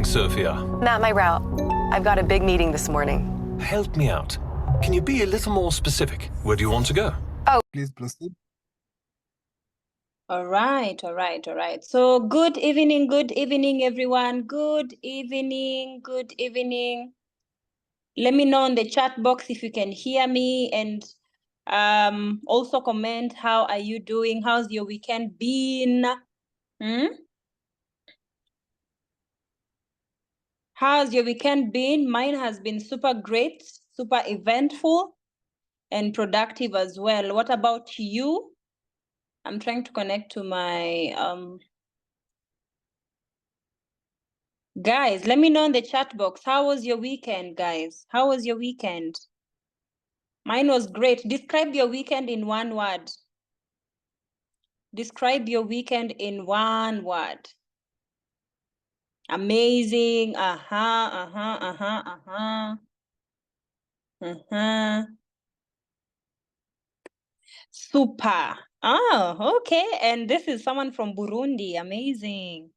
Sophia. I'm at my route. I've got a big meeting this morning. Help me out. Can you be a little more specific? Where do you want to go? Please proceed. All right. So good evening, everyone. Good evening. Let me know in the chat box if you can hear me, and also comment, how are you doing? How's your weekend been? How's your weekend been? Mine has been super great, super eventful, and productive as well. What about you? I'm trying to connect to my guys. Let me know in the chat box. How was your weekend, guys? How was your weekend? Mine was great. Describe your weekend in one word. Describe your weekend in one word. Amazing. Super. Oh, okay. And this is someone from Burundi. Amazing.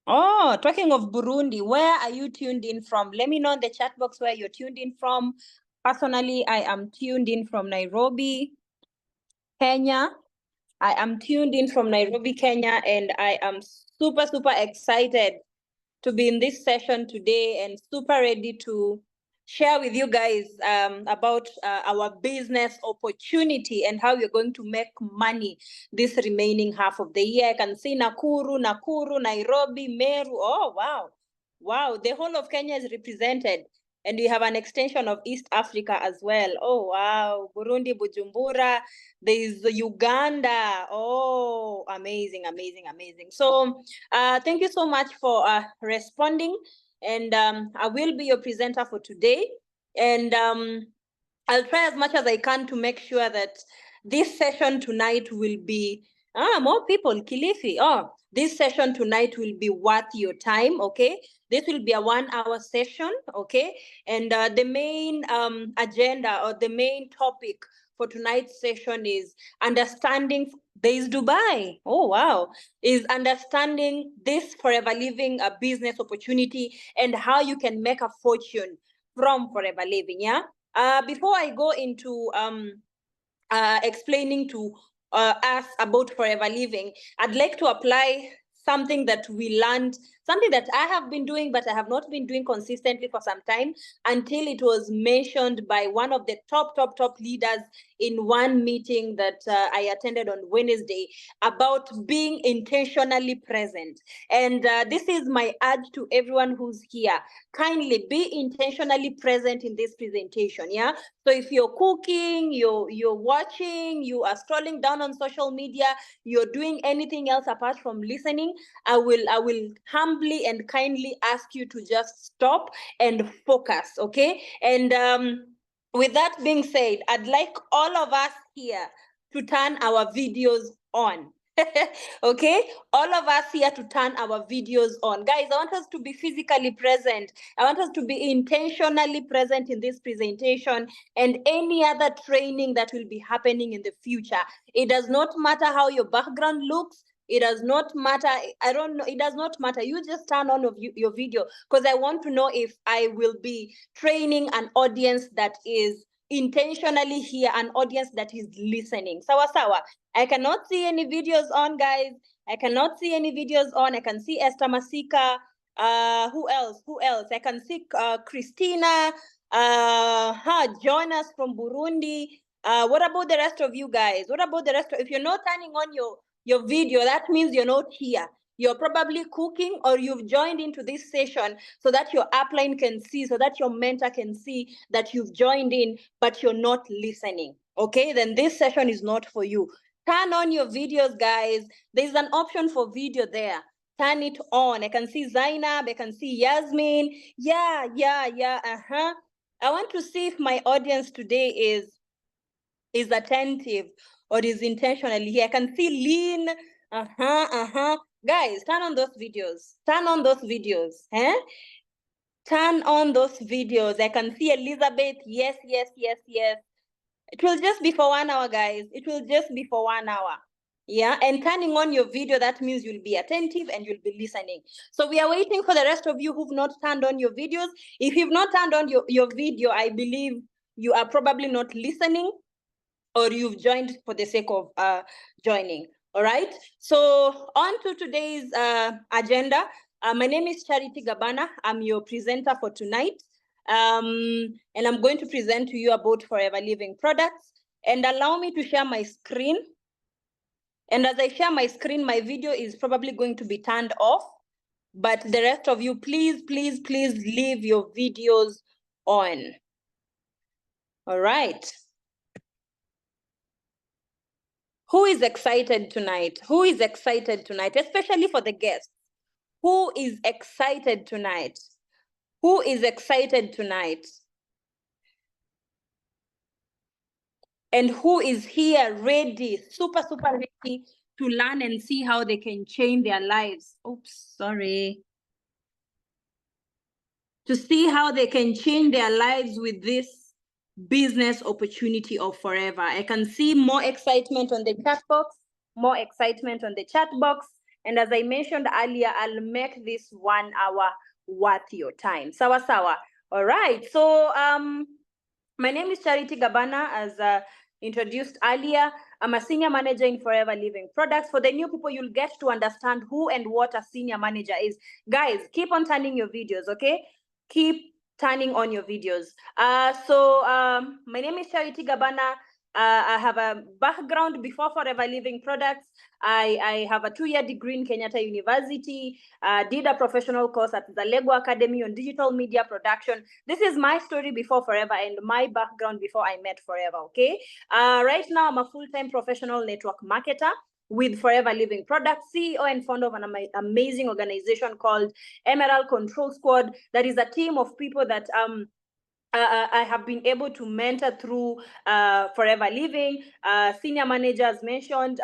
Oh, talking of Burundi, where are you tuned in from? Let me know in the chat box where you're tuned in from. Personally, I am tuned in from Nairobi, Kenya. I am tuned in from Nairobi, Kenya, and I am super excited to be in this session today and super ready to share with you guys about our business opportunity and how we're going to make money this remaining half of the year. I can see Nakuru, Nairobi, Meru. Oh, wow. The whole of Kenya is represented. And we have an extension of East Africa as well. Oh, wow. Burundi, Bujumbura. There is Uganda. Oh, amazing. So thank you so much for responding. And I will be your presenter for today. And I'll try as much as I can to make sure that this session tonight will be, more people, Kilifi. Oh, this session tonight will be worth your time, okay? This will be a 1 hour session, okay? And the main agenda or the main topic for tonight's session is understanding this Dubai. Oh, wow. Is understanding this forever living a business opportunity and how you can make a fortune from forever living, yeah? Before I go into explaining to us about forever living, I'd like to apply something that we learned, something that I have been doing, but I have not been doing consistently for some time until it was mentioned by one of the top leaders in one meeting that I attended on Wednesday about being intentionally present. And this is my urge to everyone who's here. Kindly be intentionally present in this presentation, yeah? So if you're cooking, you're watching, you are scrolling down on social media, you're doing anything else apart from listening, I will humbly and kindly ask you to just stop and focus, okay? And with that being said, I'd like all of us here to turn our videos on. Okay, all of us here to turn our videos on. Guys, I want us to be physically present. I want us to be intentionally present in this presentation and any other training that will be happening in the future. It does not matter how your background looks. It does not matter. I don't know. It does not matter. You just turn on your video because I want to know if I will be training an audience that is intentionally here, an audience that is listening. Sawa. I cannot see any videos on, guys. I cannot see any videos on. I can see Esther Masika. Who else? I can see Christina. Join us from Burundi. What about the rest of you guys? What about the rest if you're not turning on your video, that means you're not here. You're probably cooking or you've joined into this session so that your upline can see, so that your mentor can see that you've joined in, but you're not listening. Okay, then this session is not for you. Turn on your videos, guys. There's an option for video there. Turn it on. I can see Zainab, I can see Yasmin. Yeah. I want to see if my audience today is attentive or is intentionally here. I can see Lean. Guys, turn on those videos. Turn on those videos. Turn on those videos. I can see Elizabeth. Yes. It will just be for 1 hour, guys. It will just be for 1 hour. Yeah, and turning on your video, that means you'll be attentive and you'll be listening. So we are waiting for the rest of you who've not turned on your videos. If you've not turned on your video, I believe you are probably not listening, or you've joined for the sake of joining. All right. So on to today's agenda. My name is Charity Gabana. I'm your presenter for tonight. And I'm going to present to you about Forever Living products. And allow me to share my screen. And as I share my screen, my video is probably going to be turned off. But the rest of you, please, please, please leave your videos on. All right. Who is excited tonight? Who is excited tonight? Especially for the guests. Who is excited tonight? Who is excited tonight? And who is here ready, super, super ready to learn and see how they can change their lives? Oops, sorry. To see how they can change their lives with this business opportunity of Forever. I can see more excitement on the chat box, more excitement on the chat box. And as I mentioned earlier, I'll make this 1 hour worth your time. Sawa sawa. All right. So my name is Charity Gabana, as introduced earlier. I'm a senior manager in Forever Living Products. For the new people, you'll get to understand who and what a senior manager is. Guys, keep on turning your videos, okay? Keep turning on your videos. My name is Charity Gabana. I have a background before Forever Living Products. I have a 2-year degree in Kenyatta University, did a professional course at the Lego Academy on digital media production. This is my story before Forever and my background before I met Forever, okay? Right now, I'm a full-time professional network marketer with Forever Living Products, CEO and founder of an amazing organization called Emerald Control Squad. That is a team of people that I have been able to mentor through Forever Living. Senior managers mentioned.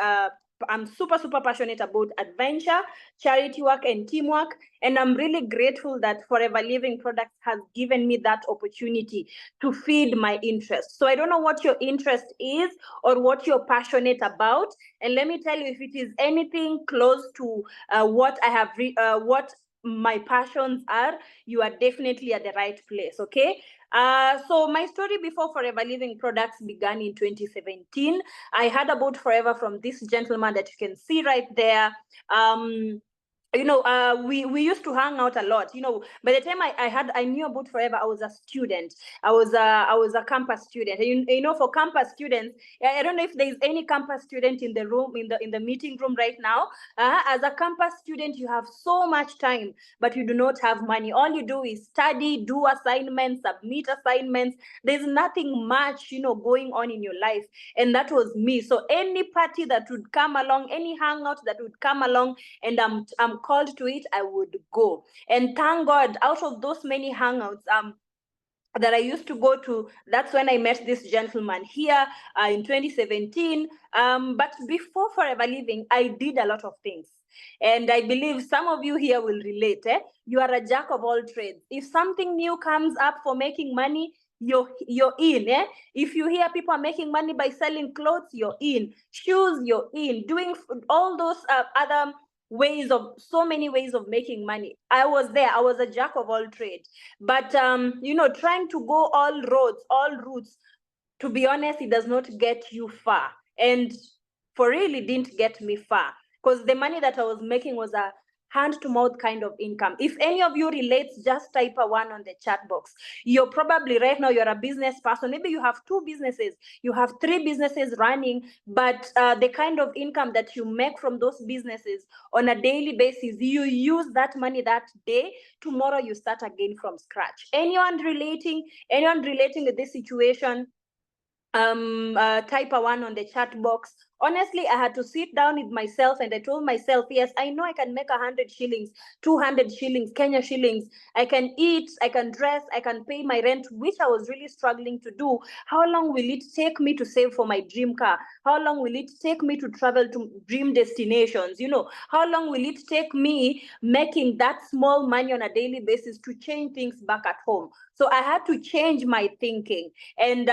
I'm super, super passionate about adventure, charity work, and teamwork. And I'm really grateful that Forever Living Products has given me that opportunity to feed my interest. So I don't know what your interest is or what you're passionate about. And let me tell you, if it is anything close to what I have, what my passions are, you are definitely at the right place, okay? So my story before Forever Living Products began in 2017. I heard about Forever from this gentleman that you can see right there. We used to hang out a lot. By the time I knew about Forever, I was a student. I was a campus student. And for campus students, I don't know if there's any campus student in the room, in the meeting room right now. As a campus student, you have so much time, but you do not have money. All you do is study, do assignments, submit assignments. There's nothing much, going on in your life. And that was me. So any party that would come along, any hangout that would come along, and I'm called to it, I would go. And thank God, out of those many hangouts, that I used to go to, that's when I met this gentleman here in 2017. But before Forever Living, I did a lot of things. And I believe some of you here will relate. You are a jack of all trades. If something new comes up for making money, you're in. If you hear people are making money by selling clothes, you're in. Shoes, you're in. Doing all those other so many ways of making money. I was there. I was a jack of all trades. But trying to go all routes, to be honest, it does not get you far. And for really didn't get me far, because the money that I was making was a hand-to-mouth kind of income. If any of you relates, just type a 1 on the chat box. You're probably right now, you're a business person. Maybe you have 2 businesses, you have 3 businesses running, but the kind of income that you make from those businesses on a daily basis, you use that money that day. Tomorrow you start again from scratch. Anyone relating to this situation? Type a 1 on the chat box. Honestly, I had to sit down with myself and I told myself, yes, I know I can make 100 shillings, 200 shillings, Kenya shillings. I can eat, I can dress, I can pay my rent, which I was really struggling to do. How long will it take me to save for my dream car? How long will it take me to travel to dream destinations? How long will it take me making that small money on a daily basis to change things back at home? So I had to change my thinking. And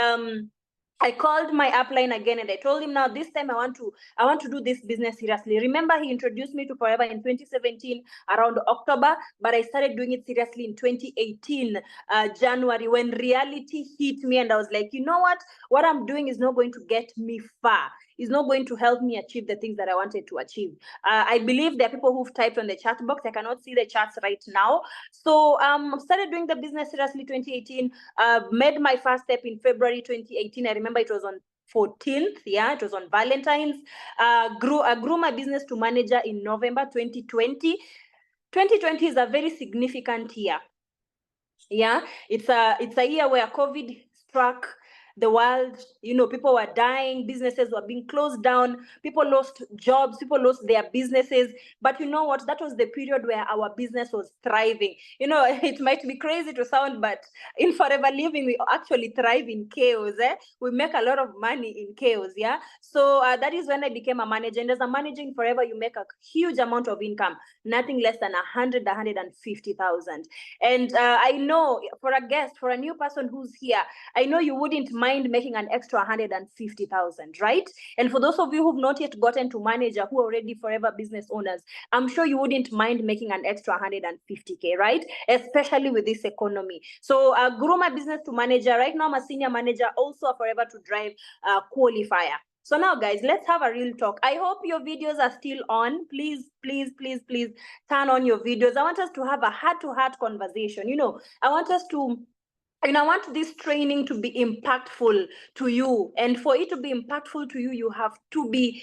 I called my upline again and I told him, now this time I want to do this business seriously. Remember, he introduced me to Forever in 2017 around October, but I started doing it seriously in 2018 January, when reality hit me and I was like, you know what I'm doing is not going to get me far. Is not going to help me achieve the things that I wanted to achieve. I believe there are people who've typed on the chat box. I cannot see the chats right now. So started doing the business seriously 2018. Made my first step in February 2018. I remember it was on 14th. Yeah, it was on Valentine's. Grew my business to manager in November 2020. 2020 is a very significant year. Yeah, it's a year where COVID struck the world. You know, people were dying, businesses were being closed down, people lost jobs, people lost their businesses. But you know what? That was the period where our business was thriving. You know, it might be crazy to sound, but in Forever Living, we actually thrive in chaos. We make a lot of money in chaos. Yeah. So that is when I became a manager. And as a manager in Forever, you make a huge amount of income, nothing less than 150,000. And I know for a guest, for a new person who's here, I know you wouldn't mind making an extra 150,000, right? And for those of you who've not yet gotten to manager, who are already Forever business owners, I'm sure you wouldn't mind making an extra 150K, right? Especially with this economy. So grew my business to manager. Right now, I'm a senior manager, also a Forever to Drive qualifier. So now, guys, let's have a real talk. I hope your videos are still on. Please, please, please, please turn on your videos. I want us to have a heart-to-heart conversation. You know, I want us to, I want this training to be impactful to you. And for it to be impactful to you, you have to be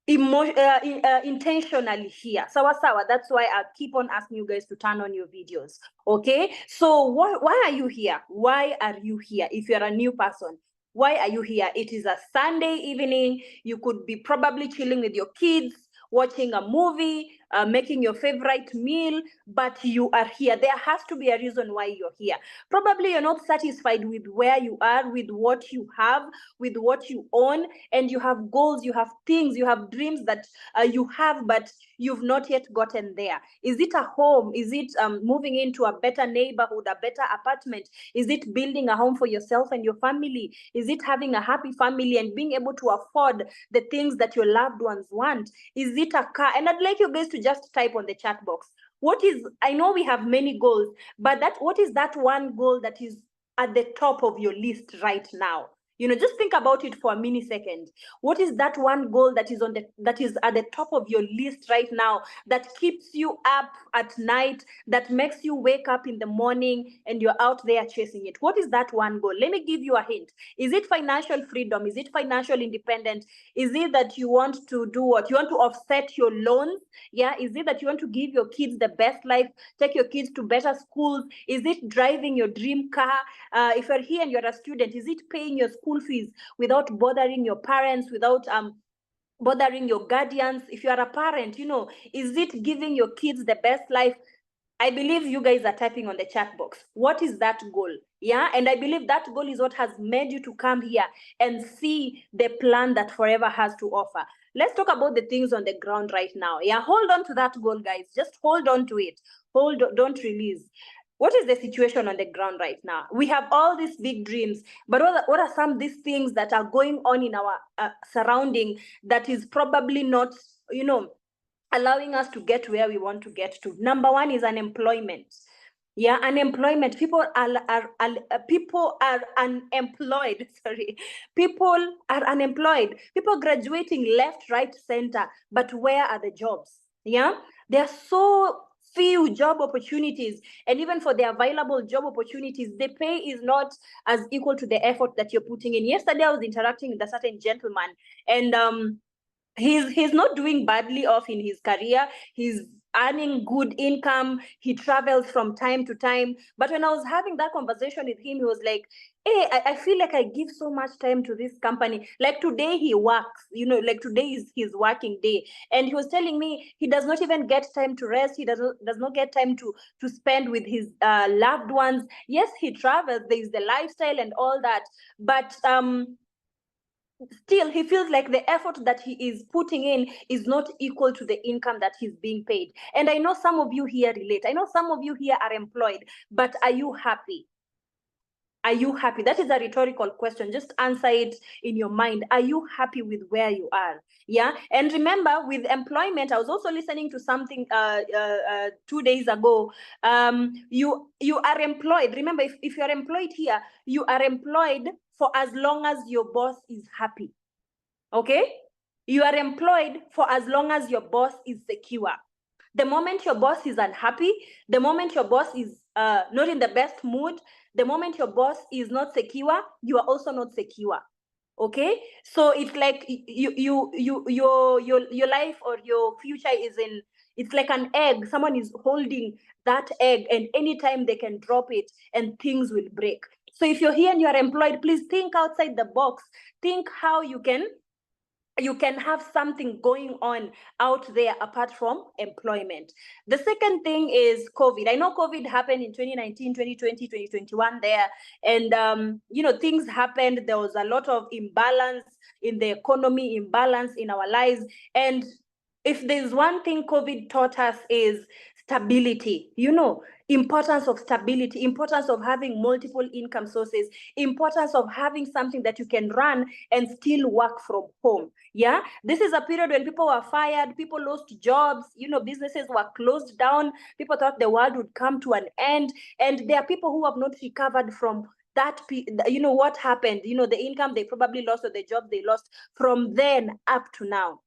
intentionally here. Sawa. That's why I keep on asking you guys to turn on your videos. Okay. So why are you here? Why are you here? If you're a new person, why are you here? It is a Sunday evening. You could be probably chilling with your kids, watching a movie, making your favorite meal, but you are here. There has to be a reason why you're here. Probably you're not satisfied with where you are, with what you have, with what you own, and you have goals, you have things, you have dreams that you have, but you've not yet gotten there. Is it a home? Is it moving into a better neighborhood, a better apartment? Is it building a home for yourself and your family? Is it having a happy family and being able to afford the things that your loved ones want? Is it a car? And I'd like you guys to just type on the chat box. What is, I know we have many goals, but what is that one goal that is at the top of your list right now? You know, just think about it for a millisecond. What is that one goal that is at the top of your list right now, that keeps you up at night, that makes you wake up in the morning and you're out there chasing it? What is that one goal? Let me give you a hint. Is it financial freedom? Is it financial independence? Is it that you want to do what? You want to offset your loans? Yeah. Is it that you want to give your kids the best life, take your kids to better schools? Is it driving your dream car? If you're here and you're a student, is it paying your school fees without bothering your parents, without bothering your guardians? If you are a parent, you know, is it giving your kids the best life? I believe you guys are typing on the chat box. What is that goal? Yeah, and I believe that goal is what has made you to come here and see the plan that Forever has to offer. Let's talk about the things on the ground right now. Yeah, hold on to that goal, guys. Just hold on to it. Don't release. What is the situation on the ground right now? We have all these big dreams, but what are some of these things that are going on in our surrounding that is probably not, you know, allowing us to get where we want to get to? Number one is unemployment. Yeah, unemployment. People are unemployed. Sorry, people are unemployed. People graduating left, right, center. But where are the jobs? Yeah, there are so few job opportunities, and even for the available job opportunities, the pay is not as equal to the effort that you're putting in. Yesterday, I was interacting with a certain gentleman, and he's not doing badly off in his career. He's earning good income. He travels from time to time. But when I was having that conversation with him, he was like, hey, I feel like I give so much time to this company. Like today he works, you know, like today is his working day. And he was telling me he does not even get time to rest. He does not get time to spend with his loved ones. Yes, he travels. There's the lifestyle and all that. But still he feels like the effort that he is putting in is not equal to the income that he's being paid. And I know some of you here relate. I know some of you here are employed, but are you happy? Are you happy? That is a rhetorical question. Just answer it in your mind. Are you happy with where you are? Yeah. And remember, with employment, I was also listening to something 2 days ago. You are employed. Remember, if you are employed here, you are employed for as long as your boss is happy. Okay? You are employed for as long as your boss is secure. The moment your boss is unhappy, the moment your boss is not in the best mood, the moment your boss is not secure, you are also not secure. Okay, so it's like your life or your future is in, it's like an egg. Someone is holding that egg, and anytime they can drop it and things will break. So if you're here and you're employed, please think outside the box. Think how you can have something going on out there apart from employment. The second thing is COVID. I know COVID happened in 2019, 2020, 2021 there. And, things happened. There was a lot of imbalance in the economy, imbalance in our lives. And if there's one thing COVID taught us is stability, importance of stability, importance of having multiple income sources, importance of having something that you can run and still work from home. Yeah, this is a period when people were fired, people lost jobs, businesses were closed down, people thought the world would come to an end, and there are people who have not recovered from that. What happened, the income they probably lost or the job they lost from then up to now.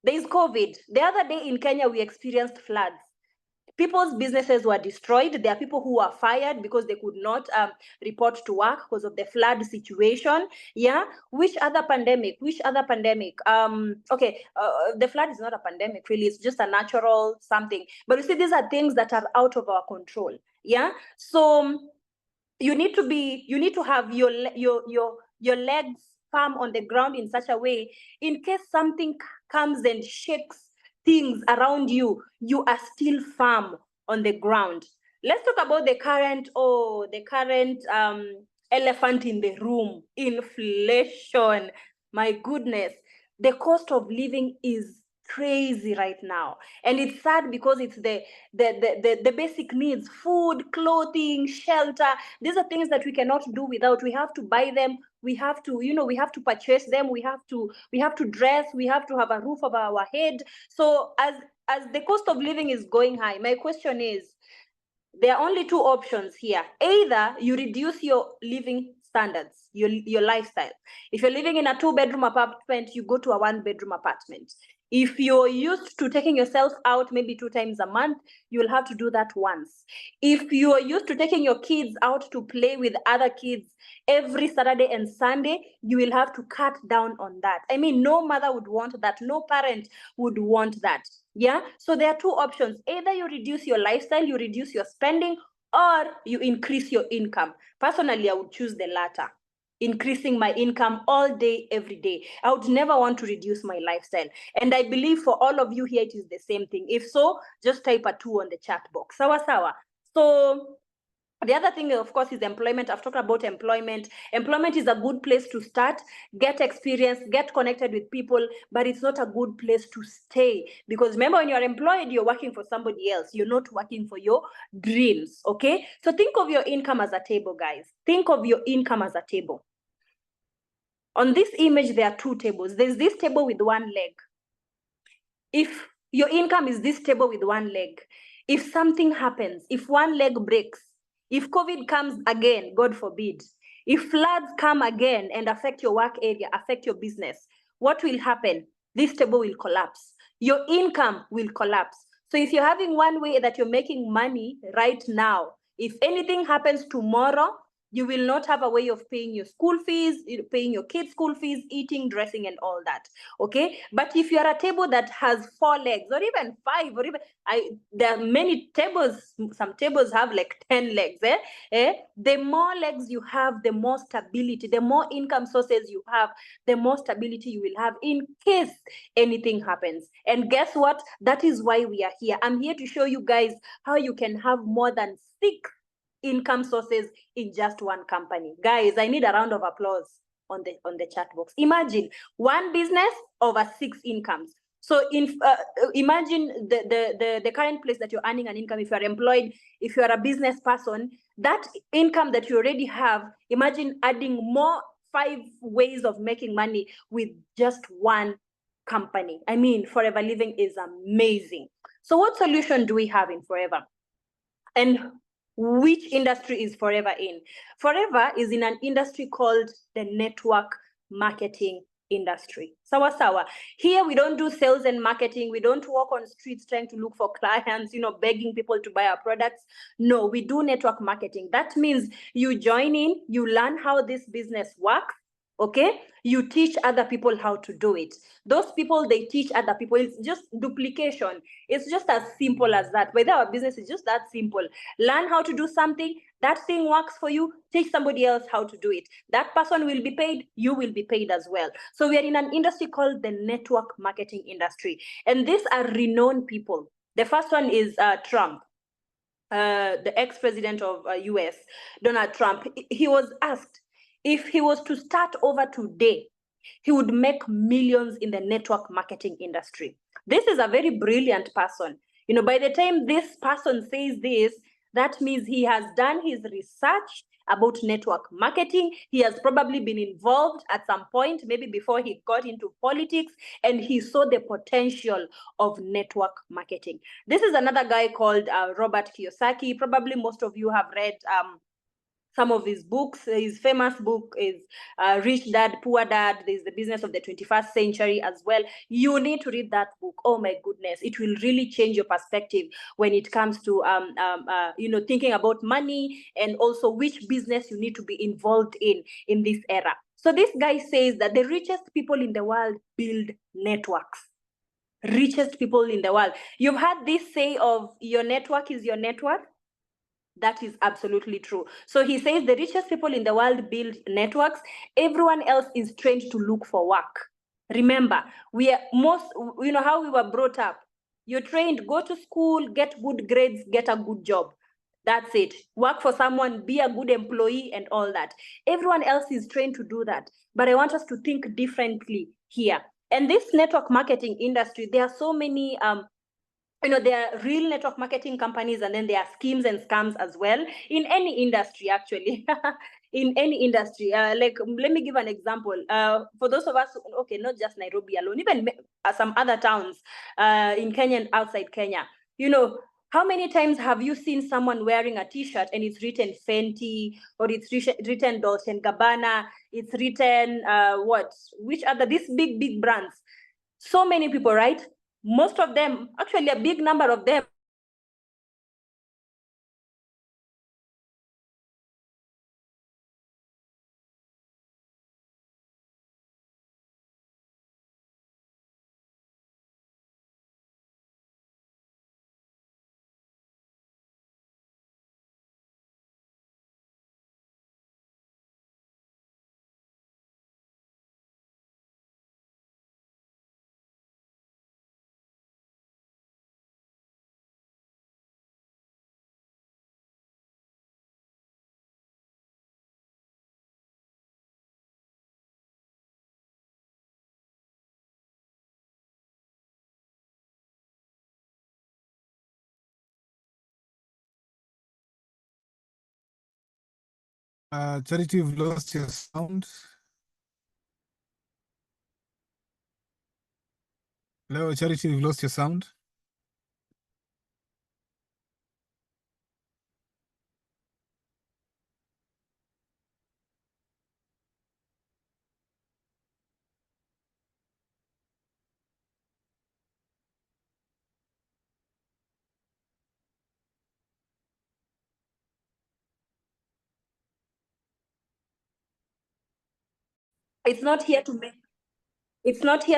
There is COVID. The other day in Kenya, we experienced floods. People's businesses were destroyed. There are people who were fired because they could not report to work because of the flood situation. Yeah. Which other pandemic? Okay. The flood is not a pandemic, really. It's just a natural something. But you see, these are things that are out of our control. Yeah. So you need to have your legs firm on the ground in such a way, in case something comes and shakes things around you, you are still firm on the ground. Let's talk about the current elephant in the room: inflation. My goodness, the cost of living is crazy right now, and it's sad because it's the basic needs: food, clothing, shelter. These are things that we cannot do without. We have to buy them, we have to purchase them, we have to dress, we have to have a roof over our head. So as the cost of living is going high, my question is, there are only two options here. Either you reduce your living standards, your lifestyle. If you're living in a 2-bedroom apartment, you go to a 1-bedroom apartment. If you're used to taking yourself out maybe 2 times a month, you'll have to do that once. If you are used to taking your kids out to play with other kids every Saturday and Sunday, you will have to cut down on that. I mean, no mother would want that. No parent would want that. Yeah. So there are two options. Either you reduce your lifestyle, you reduce your spending, or you increase your income. Personally, I would choose the latter. Increasing my income all day, every day. I would never want to reduce my lifestyle. And I believe for all of you here, it is the same thing. If so, just type a 2 on the chat box. Sawa sawa. So the other thing, of course, is employment. I've talked about employment. Employment is a good place to start, get experience, get connected with people, but it's not a good place to stay. Because remember, when you're employed, you're working for somebody else. You're not working for your dreams, okay? So think of your income as a table, guys. Think of your income as a table. On this image, there are 2 tables. There's this table with 1 leg. If your income is this table with 1 leg, if something happens, if 1 leg breaks, if COVID comes again, God forbid, if floods come again and affect your work area, affect your business, what will happen? This table will collapse. Your income will collapse. So if you're having one way that you're making money right now, if anything happens tomorrow, you will not have a way of paying your school fees, paying your kids' school fees, eating, dressing, and all that. Okay. But if you're a table that has 4 legs, or even 5, or even there are many tables, some tables have like 10 legs. The more legs you have, the more stability, the more income sources you have, the more stability you will have in case anything happens. And guess what? That is why we are here. I'm here to show you guys how you can have more than 6 income sources in just one company. Guys, I need a round of applause on the chat box. Imagine 1 business over 6 incomes. So imagine the current place that you're earning an income. If you're employed, if you're a business person, that income that you already have, imagine adding more 5 ways of making money with just one company. I mean, Forever Living is amazing. So what solution do we have in Forever? And which industry is Forever in? Forever is in an industry called the network marketing industry. Sawa. Here we don't do sales and marketing. We don't walk on streets trying to look for clients, begging people to buy our products. No, we do network marketing. That means you join in, you learn how this business works. Okay, you teach other people how to do it. Those people, they teach other people. It's just duplication. It's just as simple as that. Whether our business is just that simple. Learn how to do something. That thing works for you. Teach somebody else how to do it. That person will be paid. You will be paid as well. So we are in an industry called the network marketing industry. And these are renowned people. The first one is Trump. The ex-president of US, Donald Trump. He was asked if he was to start over today, he would make millions in the network marketing industry. This is a very brilliant person. By the time this person says this, that means he has done his research about network marketing. He has probably been involved at some point, maybe before he got into politics, and he saw the potential of network marketing. This is another guy called Robert Kiyosaki. Probably most of you have read some of his books. His famous book is Rich Dad, Poor Dad. There's the Business of the 21st Century as well. You need to read that book. Oh my goodness, it will really change your perspective when it comes to thinking about money, and also which business you need to be involved in this era. So this guy says that the richest people in the world build networks. Richest people in the world. You've heard this say of your network is your network. That is absolutely true. So he says the richest people in the world build networks. Everyone else is trained to look for work. Remember, we are how we were brought up. You're trained, go to school, get good grades, get a good job. That's it. Work for someone, be a good employee, and all that. Everyone else is trained to do that. But I want us to think differently here. And this network marketing industry, there are so many there are real network marketing companies, and then there are schemes and scams as well in any industry, actually. In any industry. Like, let me give an example. For those of us, okay, not just Nairobi alone, even some other towns in Kenya and outside Kenya, how many times have you seen someone wearing a t-shirt and it's written Fenty, or it's written Dolce & Gabana, it's written which other, these big brands? So many people, right? Most of them, actually a big number of them, Charity, you've lost your sound. Hello, Charity, you've lost your sound. it's not here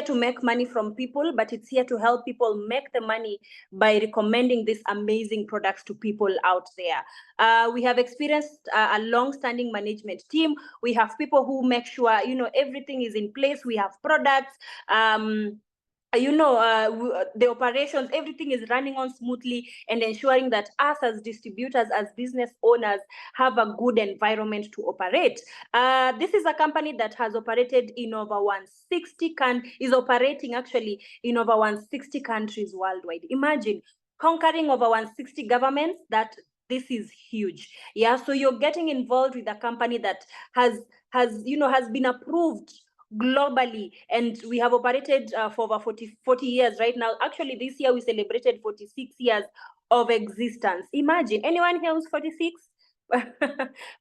to make money from people, but it's here to help people make the money by recommending these amazing products to people out there. We have experienced a long-standing management team. We have people who make sure everything is in place. We have products. the operations, everything is running on smoothly, and ensuring that us as distributors, as business owners, have a good environment to operate. This is a company that has operated in over 160 is operating actually in over 160 countries worldwide. Imagine conquering over 160 governments. This is huge. Yeah, so you're getting involved with a company that has been approved globally, and we have operated for over 40 years right now. Actually, this year we celebrated 46 years of existence. Imagine, anyone here who's 46?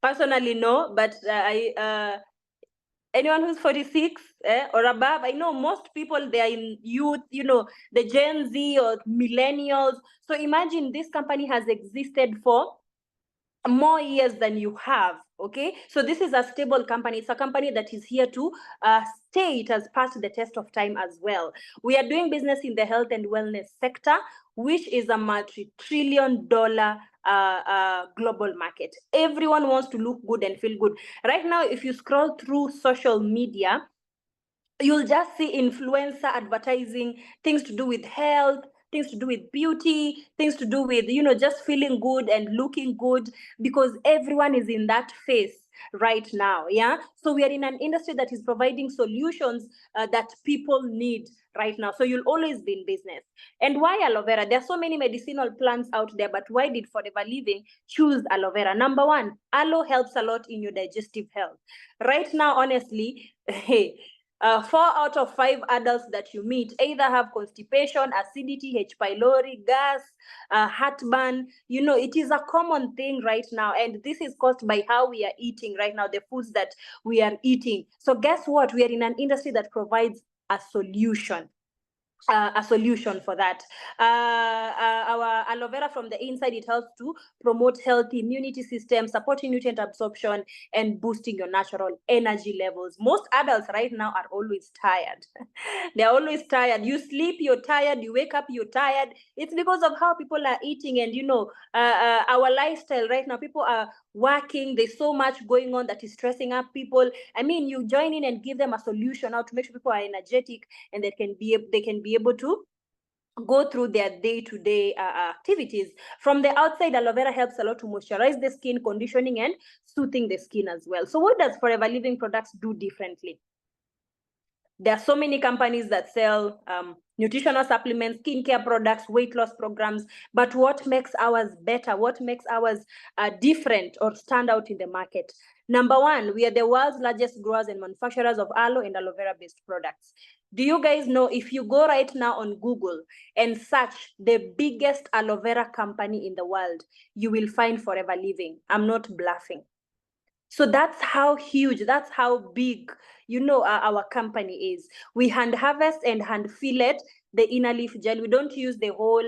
Personally, no, but anyone who's 46 or above, I know most people, they are in youth, the Gen Z or millennials. So imagine this company has existed for more years than you have. Okay, so this is a stable company. It's a company that is here to stay. It has passed the test of time as well. We are doing business in the health and wellness sector, which is a multi-trillion-dollar global market. Everyone wants to look good and feel good. Right now, if you scroll through social media, you'll just see influencer advertising, things to do with health, things to do with beauty, things to do with, just feeling good and looking good, because everyone is in that phase right now. Yeah. So we are in an industry that is providing solutions that people need right now. So you'll always be in business. And why aloe vera? There are so many medicinal plants out there, but why did Forever Living choose aloe vera? Number one, aloe helps a lot in your digestive health. Right now, honestly, hey, 4 out of 5 adults that you meet either have constipation, acidity, H. pylori, gas, heartburn. It is a common thing right now, and this is caused by how we are eating right now, the foods that we are eating. So guess what? We are in an industry that provides a solution. For that. Our aloe vera, from the inside, it helps to promote healthy immunity system, supporting nutrient absorption, and boosting your natural energy levels. Most adults right now are always tired. They're always tired. You sleep, you're tired. You wake up, you're tired. It's because of how people are eating, and our lifestyle right now. People are working. There's so much going on that is stressing up people. I mean, you join in and give them a solution now to make sure people are energetic, and they can be able to go through their day-to-day activities. From the outside, aloe vera helps a lot to moisturize the skin, conditioning and soothing the skin as well. So what does Forever Living products do differently? There are so many companies that sell nutritional supplements, skincare products, weight loss programs, but what makes ours better? What makes ours different or stand out in the market? Number one, we are the world's largest growers and manufacturers of aloe and aloe vera based products. Do you guys know, if you go right now on Google and search the biggest aloe vera company in the world, you will find Forever Living? I'm not bluffing. So that's how huge, that's how big, our company is. We hand harvest and hand fillet the inner leaf gel. We don't use the whole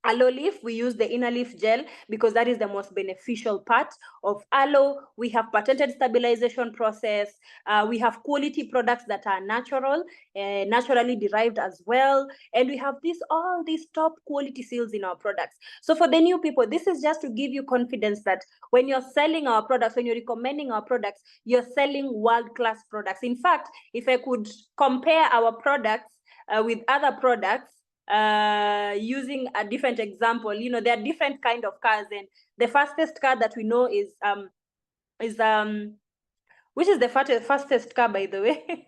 aloe leaf. We use the inner leaf gel because that is the most beneficial part of aloe. We have patented stabilization process. We have quality products that are natural, naturally derived as well. And we have all these top quality seals in our products. So for the new people, this is just to give you confidence that when you're selling our products, when you're recommending our products, you're selling world-class products. In fact, if I could compare our products with other products, using a different example, there are different kind of cars, and the fastest car that we know is which is the fastest car, by the way?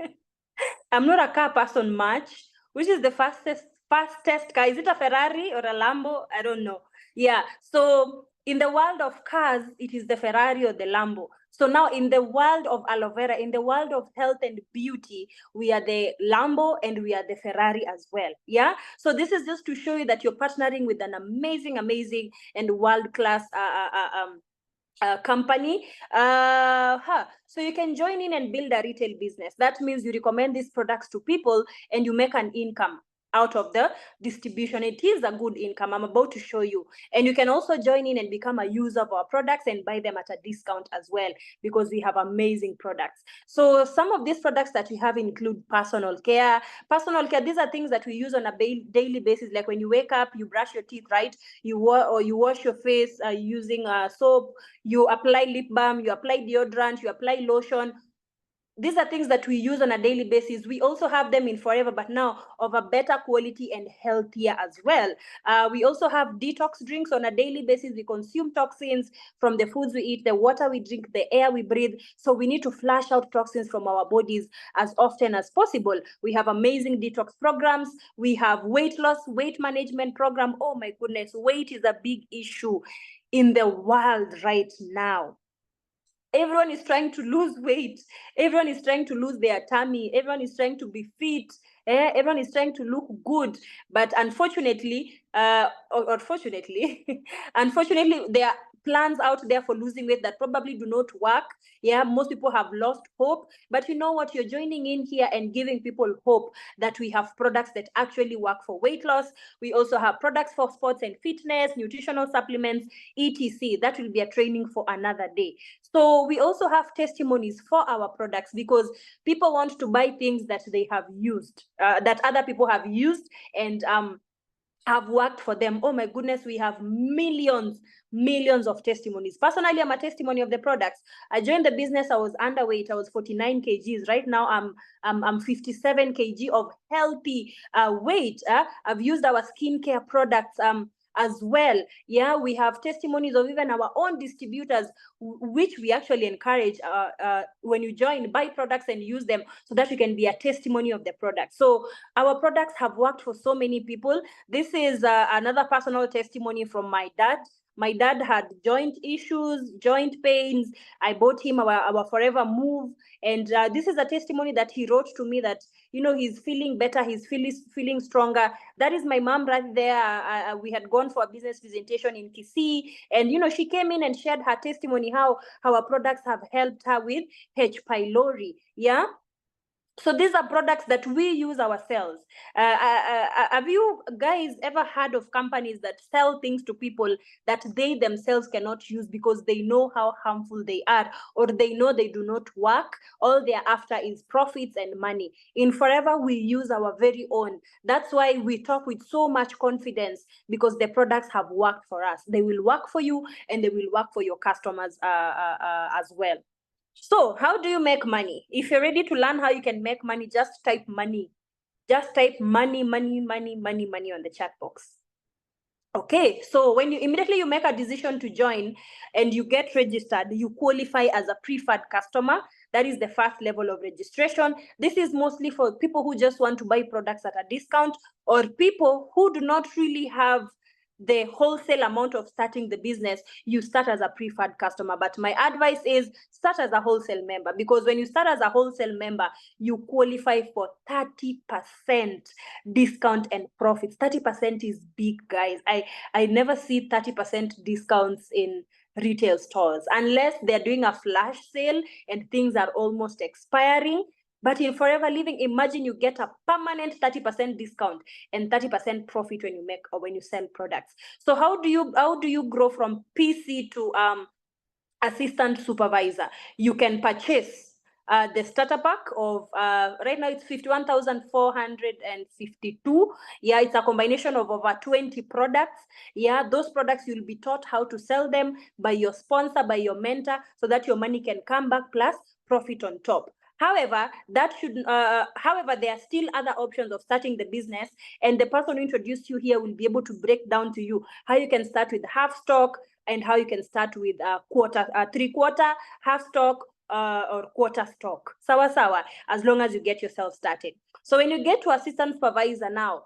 I'm not a car person much. Which is the fastest car? Is it a Ferrari or a Lambo? I don't know. Yeah. So in the world of cars, it is the Ferrari or the Lambo. So now in the world of aloe vera, in the world of health and beauty, we are the Lambo and we are the Ferrari as well. Yeah. So this is just to show you that you're partnering with an amazing and world-class company. So you can join in and build a retail business. That means you recommend these products to people and you make an income out of the distribution. It is a good income. I'm about to show you. And you can also join in and become a user of our products and buy them at a discount as well, because we have amazing products. So some of these products that we have include personal care. These are things that we use on a daily basis. Like when you wake up, you brush your teeth, right? You wash your face using soap. You apply lip balm, you apply deodorant, you apply lotion. these are things that we use on a daily basis. We also have them in Forever, but now of a better quality and healthier as well. We also have detox drinks on a daily basis. We consume toxins from the foods we eat, the water we drink, the air we breathe. So we need to flush out toxins from our bodies as often as possible. We have amazing detox programs. We have weight loss, weight management program. Oh my goodness, weight is a big issue in the world right now. Everyone is trying to lose weight. Everyone is trying to lose their tummy. Everyone is trying to be fit. Everyone is trying to look good. But unfortunately, unfortunately, there are plans out there for losing weight that probably do not work. Yeah, most people have lost hope. But you know what? You're joining in here and giving people hope that we have products that actually work for weight loss. We also have products for sports and fitness, nutritional supplements, etc. That will be a training for another day. So we also have testimonies for our products because people want to buy things that they have used, that other people have used and have worked for them. Oh my goodness, we have millions of testimonies. Personally, I'm a testimony of the products. I joined the business, I was underweight, I was 49 kgs. Right now, I'm 57 kg of healthy weight. I've used our skincare products as well. Yeah, we have testimonies of even our own distributors, which we actually encourage when you join, buy products and use them so that you can be a testimony of the product. So our products have worked for so many people. This is another personal testimony from my dad. My dad had joint issues, joint pains. I bought him our Forever Move. And this is a testimony that he wrote to me that, you know, he's feeling better, he's feeling stronger. That is my mom right there. We had gone for a business presentation in Kisii. And, you know, she came in and shared her testimony, how our products have helped her with H. pylori. Yeah. So these are products that we use ourselves. Have you guys ever heard of companies that sell things to people that they themselves cannot use because they know how harmful they are, or they know they do not work? All they're after is profits and money. In Forever, we use our very own. That's why we talk with so much confidence, because the products have worked for us. They will work for you and they will work for your customers as well. So how do you make money? If you're ready to learn how you can make money, just type money. Just type money on the chat box. Okay, so when you immediately make a decision to join and you get registered, you qualify as a preferred customer. That is the first level of registration. This is mostly for people who just want to buy products at a discount, or people who do not really have the wholesale amount of starting the business. You start as a preferred customer. But my advice is start as a wholesale member, because when you start as a wholesale member, you qualify for 30% discount and profits. 30% is big, guys. I never see 30% discounts in retail stores unless they're doing a flash sale and things are almost expiring. But in Forever Living, imagine you get a permanent 30% discount and 30% profit when you make or when you sell products. So how do you grow from PC to assistant supervisor? You can purchase the starter pack of right now it's 51,452. Yeah, it's a combination of over 20 products. Yeah, those products you'll be taught how to sell them by your sponsor, by your mentor, so that your money can come back plus profit on top. However, there are still other options of starting the business, and the person who introduced you here will be able to break down to you how you can start with half stock and how you can start with three-quarter, half stock, or quarter stock. Sawa, as long as you get yourself started. So when you get to assistant supervisor now,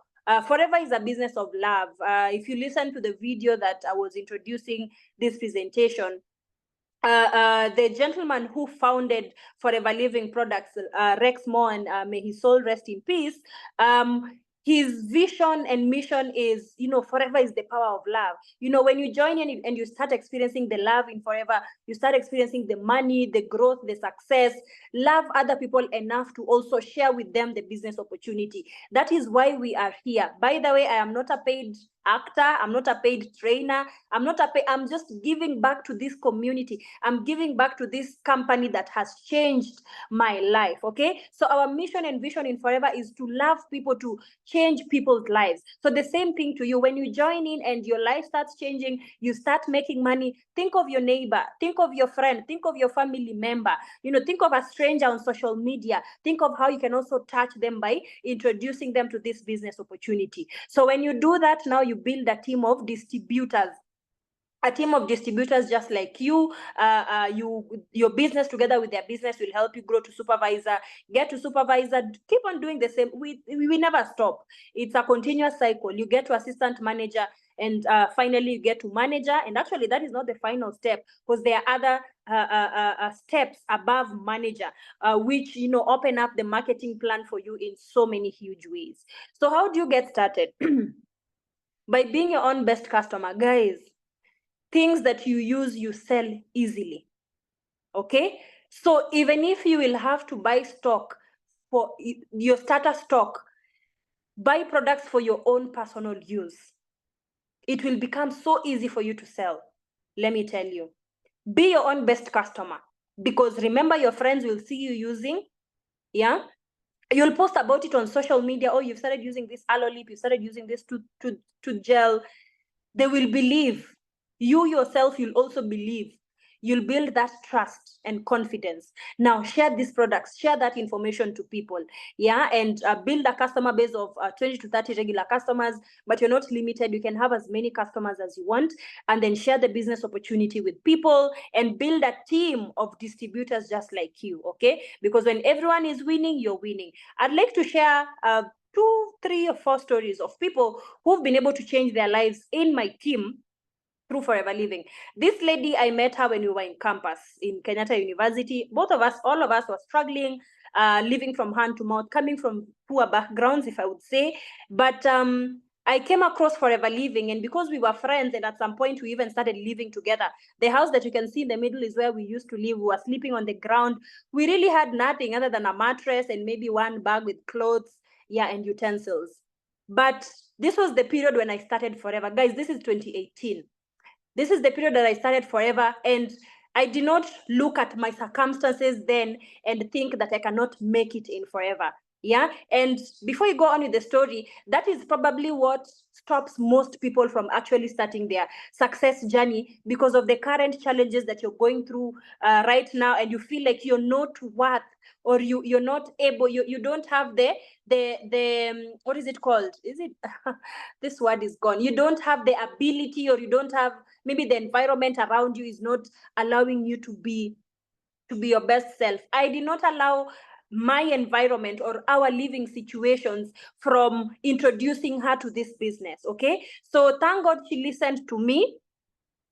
Forever is a business of love. If you listen to the video that I was introducing this presentation, the gentleman who founded Forever Living Products, Rex Moore, and may his soul rest in peace, his vision and mission is, you know, Forever is the power of love. You know, when you join in and you start experiencing the love in Forever, you start experiencing the money, the growth, the success. Love other people enough to also share with them the business opportunity. That is why we are here. By the way, I am not a paid actor. I'm not a paid trainer. I'm just giving back to this community. I'm giving back to this company that has changed my life. Okay. So our mission and vision in Forever is to love people, to change people's lives. So the same thing to you. When you join in and your life starts changing, you start making money, think of your neighbor, think of your friend, think of your family member, think of a stranger on social media. Think of how you can also touch them by introducing them to this business opportunity. So when you do that, now you build a team of distributors. A team of distributors just like you. Your business together with their business will help you grow to supervisor, get to supervisor, keep on doing the same. We never stop. It's a continuous cycle. You get to assistant manager, and finally you get to manager. And actually that is not the final step, because there are other steps above manager, which open up the marketing plan for you in so many huge ways. So how do you get started? By being your own best customer, guys. Things that you use, you sell easily. Okay. So even if you will have to buy stock for your starter stock, buy products for your own personal use. It will become so easy for you to sell. Let me tell you, be your own best customer, because remember, your friends will see you using. Yeah. You'll post about it on social media. Oh, you've started using this aloe lip, you started using this to gel. They will believe. You yourself, you'll also believe. You'll build that trust and confidence. Now share these products, share that information to people. Yeah. And build a customer base of 20 to 30 regular customers, but you're not limited. You can have as many customers as you want, and then share the business opportunity with people and build a team of distributors just like you. Okay. Because when everyone is winning, you're winning. I'd like to share 2, 3, or 4 stories of people who've been able to change their lives in my team through Forever Living. This lady, I met her when we were in campus in Kenyatta University. All of us were struggling, living from hand to mouth, coming from poor backgrounds, if I would say. But I came across Forever Living, and because we were friends, and at some point we even started living together. The house that you can see in the middle is where we used to live. We were sleeping on the ground. We really had nothing other than a mattress and maybe one bag with clothes, and utensils. But this was the period when I started Forever. Guys, this is 2018. This is the period that I started Forever, and I did not look at my circumstances then and think that I cannot make it in Forever. Yeah. And before you go on with the story, that is probably what stops most people from actually starting their success journey, because of the current challenges that you're going through right now, and you feel like you're not worth, or you're not able, you don't have the what is it called? Is it this word is gone. You don't have the ability, or you don't have, maybe the environment around you is not allowing you to be your best self. I did not allow my environment or our living situations from introducing her to this business. Okay. So thank God she listened to me.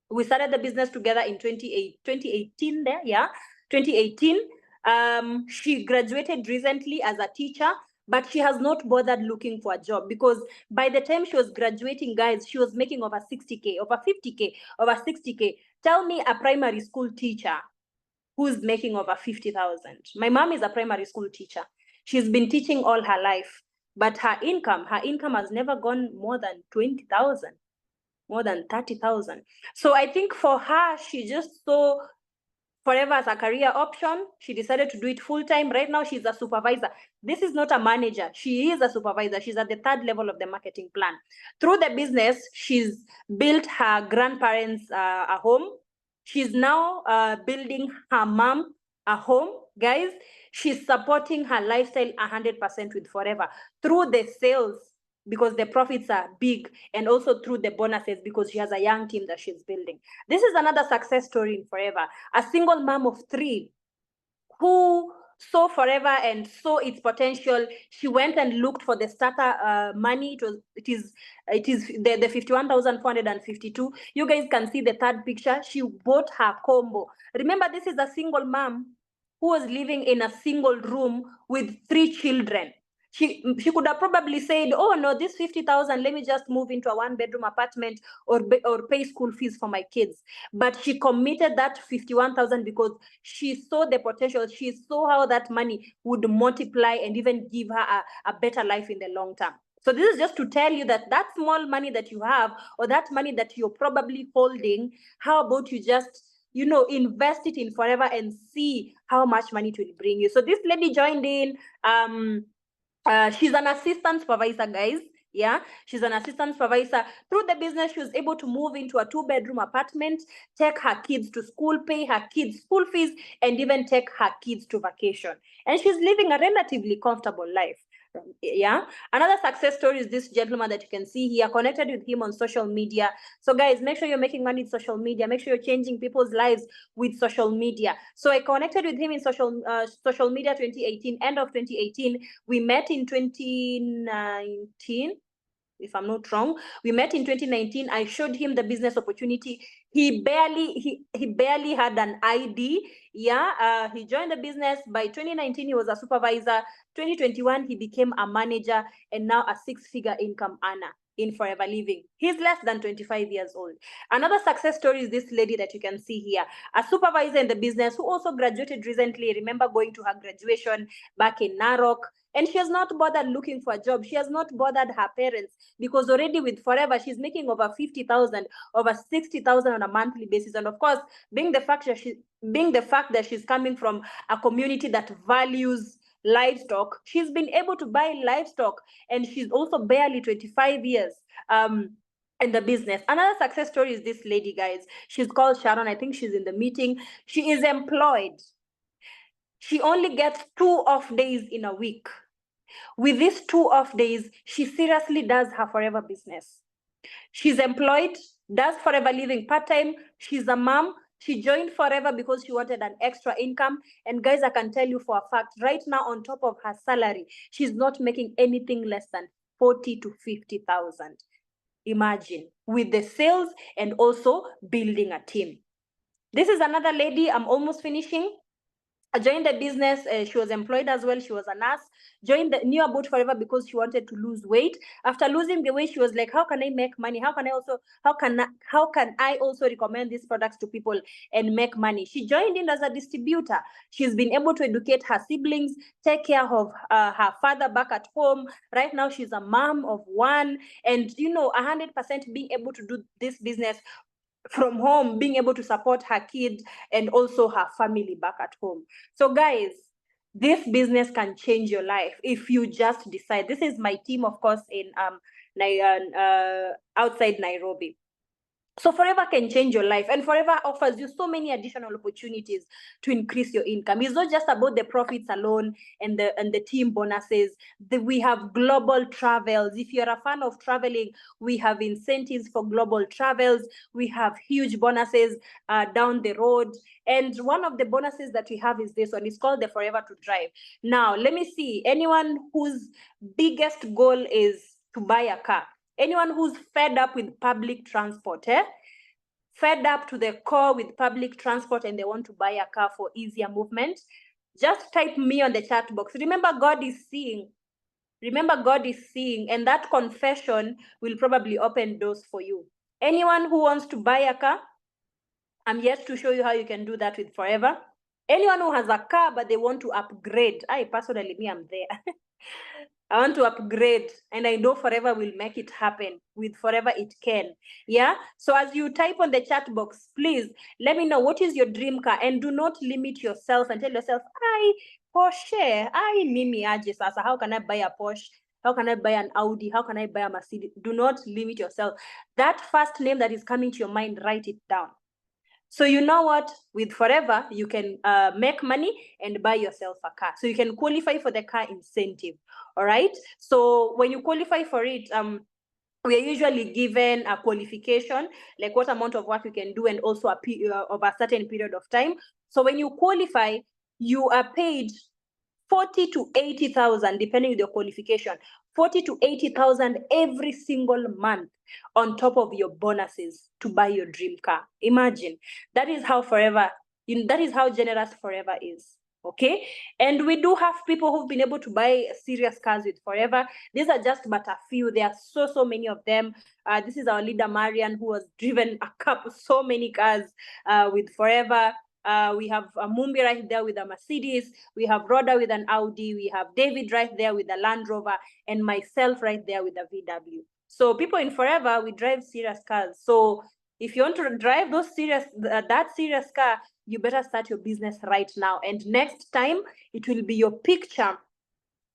We started the business together in 2018 there. Yeah. 2018. She graduated recently as a teacher, but she has not bothered looking for a job, because by the time she was graduating, guys, she was making over 60K, over 50K, over 60K. Tell me a primary school teacher who's making over 50,000. My mom is a primary school teacher. She's been teaching all her life, but her income has never gone more than 20,000, more than 30,000. So I think for her, she just saw Forever as a career option. She decided to do it full time. Right now, she's a supervisor. This is not a manager. She is a supervisor. She's at the 3rd level of the marketing plan. Through the business, she's built her grandparents a home. She's now building her mom a home. Guys, she's supporting her lifestyle 100% with Forever through the sales, because the profits are big, and also through the bonuses, because she has a young team that she's building. This is another success story in Forever. A single mom of 3 who saw Forever and saw its potential. She went and looked for the starter money. It is the 51,452. You guys can see the 3rd picture. She bought her combo. Remember, this is a single mom who was living in a single room with 3 children. She could have probably said, oh no, this 50,000, let me just move into a 1-bedroom apartment or pay school fees for my kids. But she committed that 51,000 because she saw the potential. She saw how that money would multiply and even give her a better life in the long term. So this is just to tell you that that small money that you have, or that money that you're probably holding, how about you just, invest it in forever and see how much money it will bring you. So this lady joined in. She's an assistant supervisor, guys. Yeah, she's an assistant supervisor. Through the business, she was able to move into a 2-bedroom apartment, take her kids to school, pay her kids school fees, and even take her kids to vacation. And she's living a relatively comfortable life. Yeah. Another success story is this gentleman that you can see here. Connected with him on social media. So guys, make sure you're making money with social media. Make sure you're changing people's lives with social media. So I connected with him in social media 2018, end of 2018. We met in 2019, if I'm not wrong. We met in 2019. I showed him the business opportunity. He barely had an ID. Yeah, he joined the business. By 2019, he was a supervisor. 2021, he became a manager, and now a 6-figure income earner in Forever Living. He's less than 25 years old. Another success story is this lady that you can see here, a supervisor in the business who also graduated recently. Remember going to her graduation back in Narok. And she has not bothered looking for a job. She has not bothered her parents, because already with Forever, she's making over 50,000, over 60,000 on a monthly basis. And of course, being the fact that she's coming from a community that values livestock, she's been able to buy livestock, and she's also barely 25 years in the business. Another success story is this lady, guys. She's called Sharon. I think she's in the meeting. She is employed. She only gets 2 off days in a week. With these 2 off days, she seriously does her Forever business. She's employed, does Forever Living part-time. She's a mom. She joined Forever because she wanted an extra income. And guys, I can tell you for a fact, right now, on top of her salary, she's not making anything less than 40 to 50,000. Imagine, with the sales and also building a team. This is another lady. I'm almost finishing. I joined the business. She was employed as well. She was a nurse. Knew about Forever because she wanted to lose weight. After losing the weight, she was like, how can I make money? How can I also recommend these products to people and make money? She joined in as a distributor. She's been able to educate her siblings, take care of her father back at home. Right now, she's a mom of 1, and 100% being able to do this business from home, being able to support her kids and also her family back at home. So guys, this business can change your life if you just decide. This is my team, of course, in outside Nairobi. So Forever can change your life, and Forever offers you so many additional opportunities to increase your income. It's not just about the profits alone and the team bonuses. We have global travels. If you're a fan of traveling, we have incentives for global travels. We have huge bonuses down the road. And one of the bonuses that we have is this one. It's called the Forever to Drive. Now, let me see. Anyone whose biggest goal is to buy a car? Anyone who's fed up with public transport, fed up to the core with public transport, and they want to buy a car for easier movement, just type me on the chat box. Remember, God is seeing. Remember, God is seeing, and that confession will probably open doors for you. Anyone who wants to buy a car, I'm yet to show you how you can do that with Forever. Anyone who has a car but they want to upgrade, I'm there. I want to upgrade, and I know Forever will make it happen. With Forever, it can. Yeah. So as you type on the chat box, please let me know what is your dream car, and do not limit yourself and tell yourself, Porsche, Mimi aje sasa. How can I buy a Porsche? How can I buy an Audi? How can I buy a Mercedes? Do not limit yourself. That first name that is coming to your mind, write it down. So you know what? With Forever, you can make money and buy yourself a car. So you can qualify for the car incentive. All right. So when you qualify for it, we are usually given a qualification, like what amount of work you can do, and also of a certain period of time. So when you qualify, you are paid 40 to 80,000, depending on your qualification, 40 to 80,000 every single month on top of your bonuses to buy your dream car. Imagine. That is how Forever, that is how generous Forever is. Okay. And we do have people who've been able to buy serious cars with Forever. These are just but a few. There are so many of them. This is our leader, Marian, who has driven so many cars with Forever. We have Mumbi right there with a Mercedes. We have Rhoda with an Audi. We have David right there with a Land Rover, and myself right there with a VW. So people in Forever, we drive serious cars. So if you want to drive that serious car, you better start your business right now. And next time, it will be your picture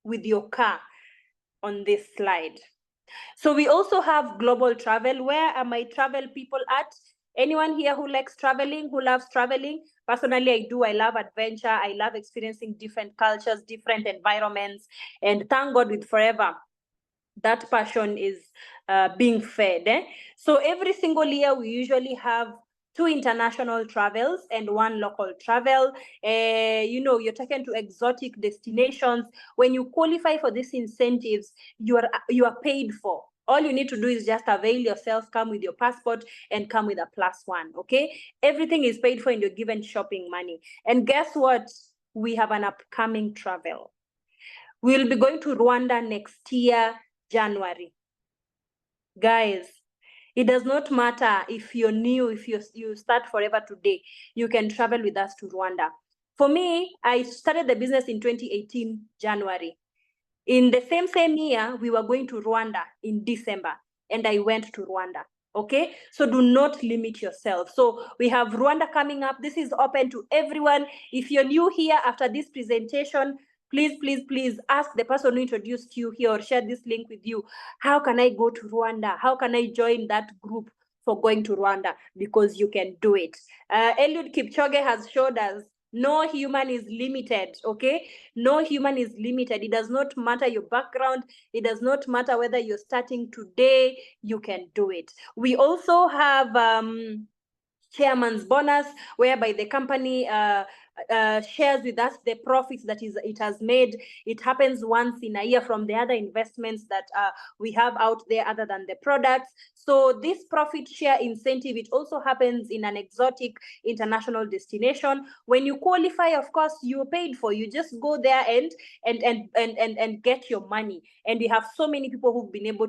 with your car on this slide. So we also have global travel. Where are my travel people at? Anyone here who likes traveling, who loves traveling? Personally, I do. I love adventure. I love experiencing different cultures, different environments. And thank God with Forever, that passion is being fed. So every single year, we usually have 2 international travels and 1 local travel. You're taken to exotic destinations. When you qualify for these incentives, you are paid for. All you need to do is just avail yourself, come with your passport, and come with a +1, okay? Everything is paid for and you're given shopping money. And guess what? We have an upcoming travel. We'll be going to Rwanda next year, January. Guys, it does not matter if you're new, if you start Forever today, you can travel with us to Rwanda. For me, I started the business in 2018, January. In the same year, we were going to Rwanda in December, and I went to Rwanda. Okay, so do not limit yourself. So we have Rwanda coming up. This is open to everyone. If you're new here after this presentation, please ask the person who introduced you here or share this link with you. How can I go to Rwanda? How can I join that group for going to Rwanda? Because you can do it. Eliud Kipchoge has showed us no human is limited, okay? No human is limited. It does not matter your background. It does not matter whether you're starting today, you can do it. We also have chairman's bonus, whereby the company shares with us the profits that it has made. It happens once in a year from the other investments that we have out there other than the products. So this profit share incentive, it also happens in an exotic international destination. When you qualify, of course, you're paid for. You just go there and get your money. And we have so many people who've been able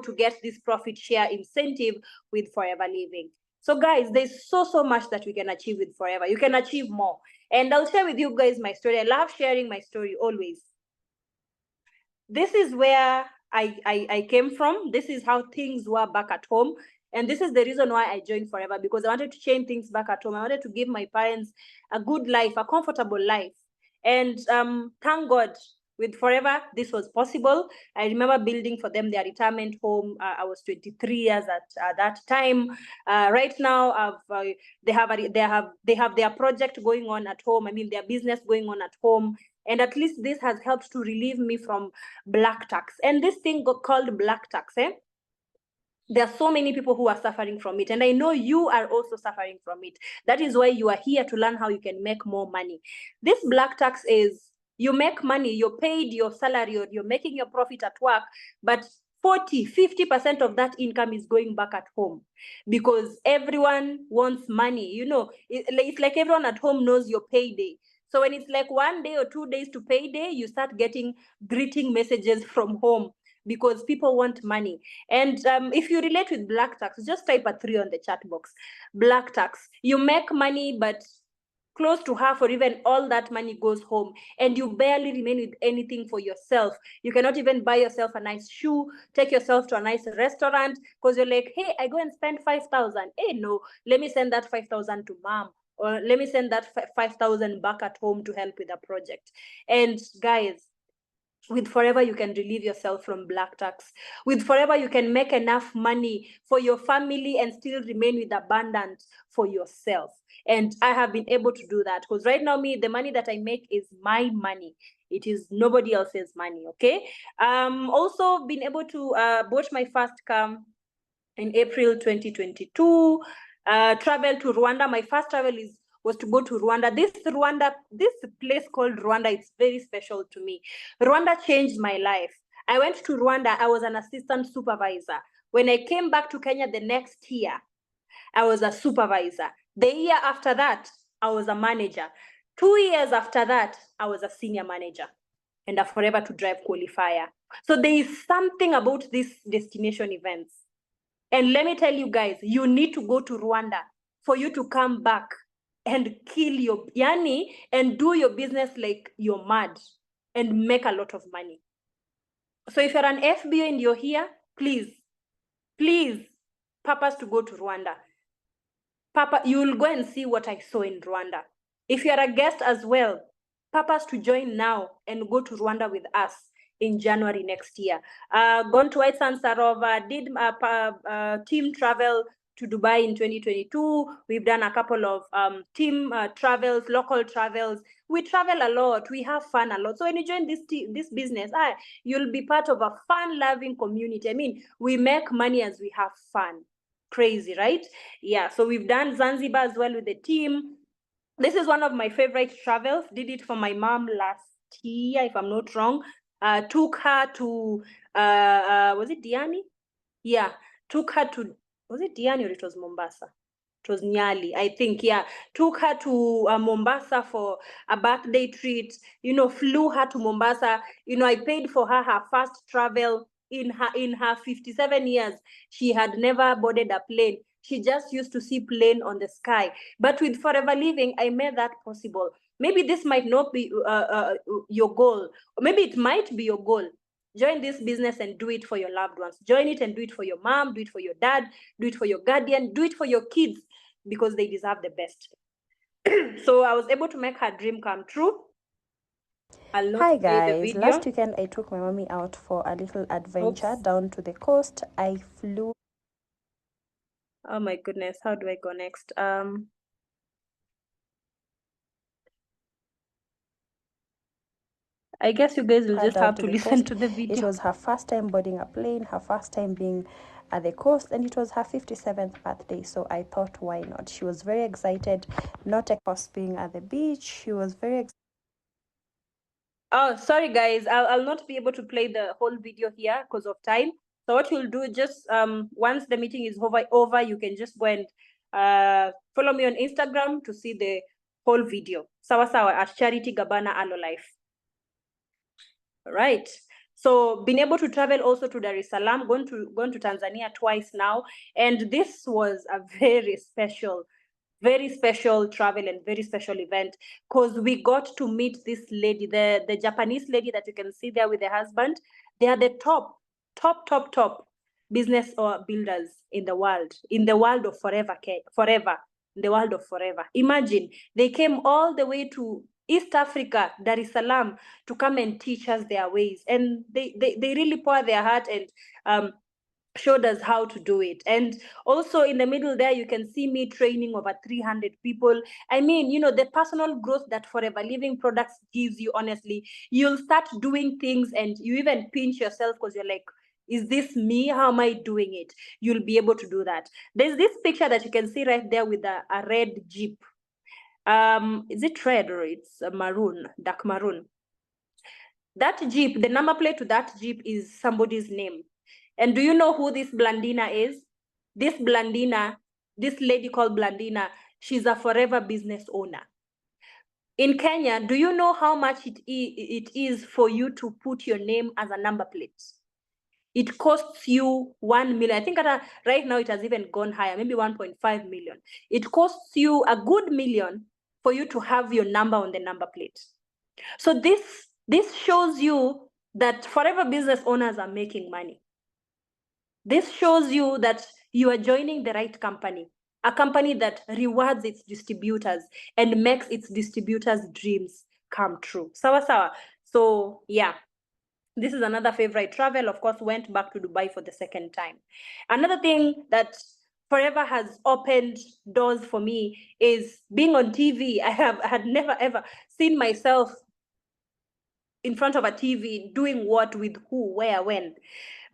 to get this profit share incentive with Forever Living. So guys, there's so much that we can achieve with Forever. You can achieve more. And I'll share with you guys my story. I love sharing my story always. This is where I came from. This is how things were back at home. And this is the reason why I joined Forever, because I wanted to change things back at home. I wanted to give my parents a good life, a comfortable life. And thank God, with Forever, this was possible. I remember building for them their retirement home. I was 23 years at that time. Right now, they have their project going on at home. I mean, their business going on at home. And at least this has helped to relieve me from black tax. And this thing called black tax, there are so many people who are suffering from it. And I know you are also suffering from it. That is why you are here to learn how you can make more money. This black tax is, you make money, you're paid your salary, or you're making your profit at work, but 40-50% of that income is going back at home, because everyone wants money. It's like everyone at home knows your payday. So when it's like 1 day or 2 days to payday, you start getting greeting messages from home, because people want money. And if you relate with black tax, just type a 3 on the chat box. Black tax, you make money, but close to half or even all that money goes home, and you barely remain with anything for yourself. You cannot even buy yourself a nice shoe, take yourself to a nice restaurant, because you're like, hey, I go and spend 5,000. Hey, no, let me send that 5,000 to mom, or let me send that 5,000 back at home to help with a project. And guys, with Forever, you can relieve yourself from black tax. With Forever, you can make enough money for your family and still remain with abundance for yourself. And I have been able to do that, because right now, the money that I make is my money. It is nobody else's money, okay? Also been able to bought my first car in April 2022, travel to Rwanda. My first travel was to go to Rwanda. This place called Rwanda, it's very special to me. Rwanda changed my life. I went to Rwanda, I was an assistant supervisor. When I came back to Kenya the next year, I was a supervisor. The year after that, I was a manager. 2 years after that, I was a senior manager and a Forever to Drive qualifier. So there is something about these destination events. And let me tell you guys, you need to go to Rwanda for you to come back and kill your yani and do your business like you're mad and make a lot of money. So if you're an FBO and you're here, please purpose to go to Rwanda. You'll go and see what I saw in Rwanda. If you're a guest as well, purpose to join now and go to Rwanda with us in January next year. Gone to White Sands Sarova, did team travel to Dubai in 2022. We've done a couple of team travels, local travels. We travel a lot. We have fun a lot. So when you join this business, you'll be part of a fun-loving community. I mean, we make money as we have fun. Crazy, right? Yeah, so we've done Zanzibar as well with the team. This is one of my favorite travels. Did it for my mom last year, if I'm not wrong. Took her to, was it Diani? Yeah, took her to, was it Diani or it was Mombasa? It was Nyali, I think, yeah. Took her to Mombasa for a birthday treat, flew her to Mombasa. I paid for her first travel in her 57 years. She had never boarded a plane. She just used to see plane on the sky. But with Forever Living, I made that possible. Maybe this might not be your goal. Maybe it might be your goal. Join this business and do it for your loved ones. Join it and do it for your mom, do it for your dad, do it for your guardian, do it for your kids, because they deserve the best. So I was able to make her dream come true. Hi guys, last weekend I took my mommy out for a little adventure down to the coast. I flew. Oh my goodness, how do I go next? I guess you guys will just have to listen to the video. It was her first time boarding a plane, her first time being at the coast, and it was her 57th birthday. So I thought, why not? She was very excited, not a cost being at the beach. She was very excited. Oh, sorry guys, I'll not be able to play the whole video here because of time. So what you'll do, just once the meeting is over, you can just go and follow me on Instagram to see the whole video. Sawa sawa at Charity Gabana Alo Life. All right. So being able to travel also to Dar es Salaam, gone to Tanzania twice now, and this was a very special travel and very special event because we got to meet this lady, the Japanese lady that you can see there with the husband. They are the top business or builders in the world of forever, in the world of forever. Imagine they came all the way to East Africa, Dar es Salaam, to come and teach us their ways, and they really pour their heart and showed us how to do it. And also in the middle there, you can see me training over 300 people. I mean, the personal growth that Forever Living Products gives you, honestly, you'll start doing things and you even pinch yourself because you're like, is this me? How am I doing it? You'll be able to do that. There's this picture that you can see right there with a red Jeep. Is it red or it's maroon, dark maroon? That Jeep, the number plate to that Jeep is somebody's name. And do you know who this Blandina is? This lady called Blandina, she's a forever business owner. In Kenya, do you know how much it is for you to put your name as a number plate? It costs you 1 million. I think right now it has even gone higher, maybe 1.5 million. It costs you a good $1 million for you to have your number on the number plate. So this shows you that forever business owners are making money. This shows you that you are joining the right company, a company that rewards its distributors and makes its distributors' dreams come true. Sawa sawa. So yeah, this is another favorite travel. Of course, went back to Dubai for the second time. Another thing that Forever has opened doors for me is being on TV. I had never ever seen myself in front of a TV doing what, with who, where, when.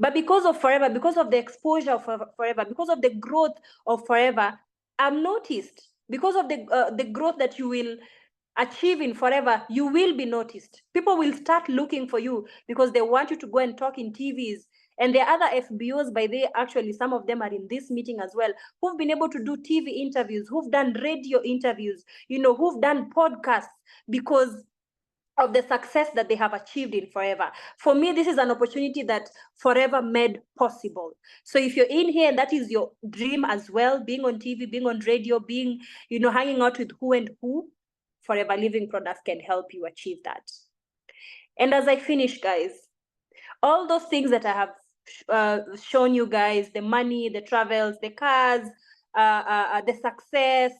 But because of Forever, because of the exposure of Forever, because of the growth of Forever, I'm noticed. Because of the growth that you will achieve in Forever, you will be noticed. People will start looking for you because they want you to go and talk in TVs. And there are other FBOs, by the way, actually, some of them are in this meeting as well, who've been able to do TV interviews, who've done radio interviews, who've done podcasts, because of the success that they have achieved in Forever. For me, this is an opportunity that Forever made possible. So if you're in here and that is your dream as well, being on TV, being on radio, being, hanging out with who and who, Forever Living products can help you achieve that. And as I finish, guys, all those things that I have shown you guys, the money, the travels, the cars, the success,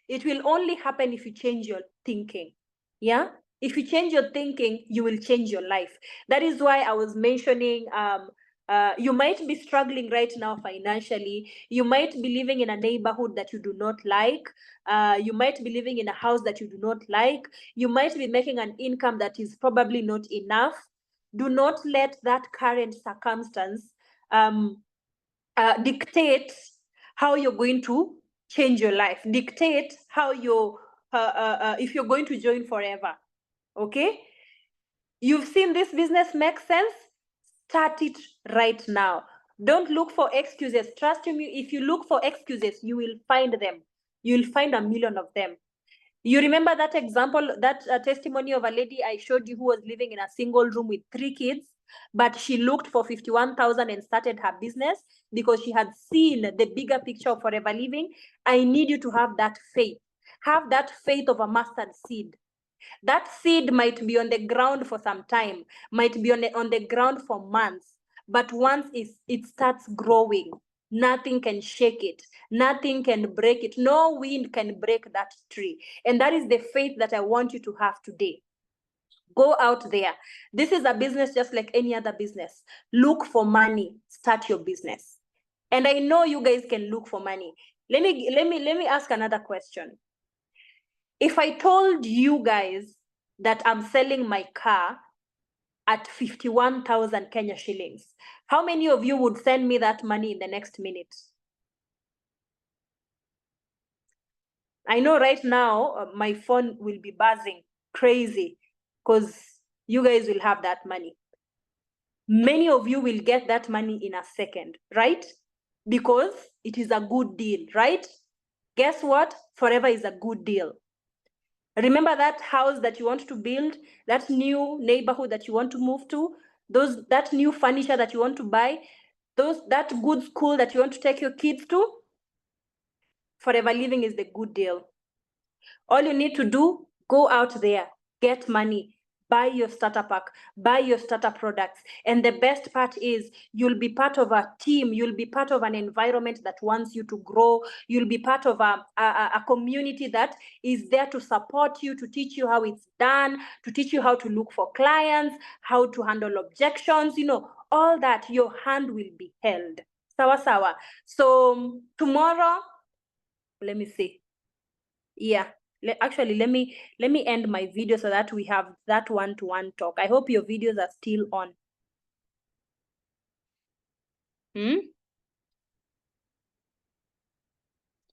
it will only happen if you change your thinking. Yeah, if you change your thinking, you will change your life. That is why I was mentioning you might be struggling right now financially. You might be living in a neighborhood that you do not like. You might be living in a house that you do not like. You might be making an income that is probably not enough. Do not let that current circumstance dictate how you're going to change your life, dictate how you if you're going to join Forever. Okay, you've seen this business make sense, start it right now. Don't look for excuses. Trust me, if you look for excuses, you will find them. You'll find a million of them. You remember that example, that testimony of a lady I showed you who was living in a single room with 3 kids, but she looked for 51,000 and started her business because she had seen the bigger picture of Forever Living. I need you to have that faith. Have that faith of a mustard seed. That seed might be on the ground for some time, might be on the ground for months, but once it starts growing, nothing can shake it, nothing can break it, no wind can break that tree. And that is the faith that I want you to have today. Go out there. This is a business just like any other business. Look for money, start your business. And I know you guys can look for money. Let me ask another question. If I told you guys that I'm selling my car at 51,000 Kenya shillings, how many of you would send me that money in the next minute? I know right now my phone will be buzzing crazy because you guys will have that money. Many of you will get that money in a second, right? Because it is a good deal, right? Guess what? Forever is a good deal. Remember that house that you want to build, that new neighborhood that you want to move to, that new furniture that you want to buy, that good school that you want to take your kids to? Forever Living is the good deal. All you need to do, go out there, get money, buy your starter pack, buy your starter products. And the best part is you'll be part of a team. You'll be part of an environment that wants you to grow. You'll be part of a community that is there to support you, to teach you how it's done, to teach you how to look for clients, how to handle objections, all that. Your hand will be held. Sawa sawa. So tomorrow, let me see. Yeah. Actually, let me end my video so that we have that one-to-one talk. I hope your videos are still on.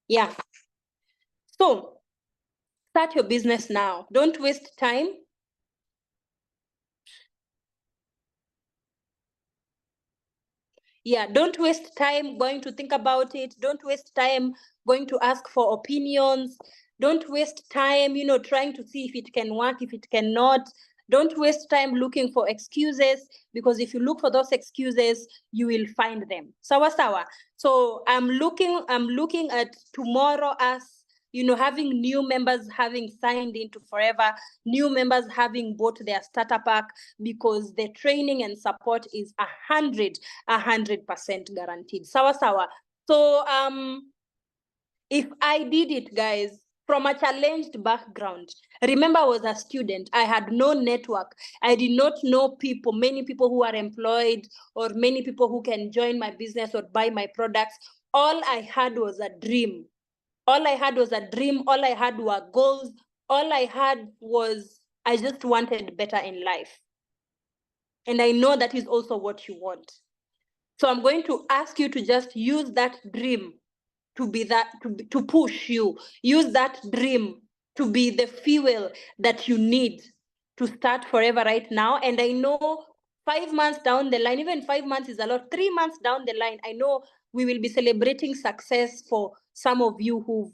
Yeah. So start your business now. Don't waste time. Yeah, don't waste time going to think about it. Don't waste time going to ask for opinions. Don't waste time, trying to see if it can work, if it cannot. Don't waste time looking for excuses, because if you look for those excuses, you will find them. Sawa sawa. So I'm looking at tomorrow as having new members having signed into Forever, new members having bought their starter pack, because the training and support is 100% guaranteed. Sawa sawa. So if I did it, guys, from a challenged background, remember I was a student, I had no network, I did not know many people who are employed, or many people who can join my business or buy my products. All I had was a dream. All I had was a dream. All I had were goals. All I had was, I just wanted better in life. And I know that is also what you want. So I'm going to ask you to just use that dream to be to push you. Use that dream to be the fuel that you need to start Forever right now. And I know 5 months down the line, even 5 months is a lot, 3 months down the line, I know we will be celebrating success for some of you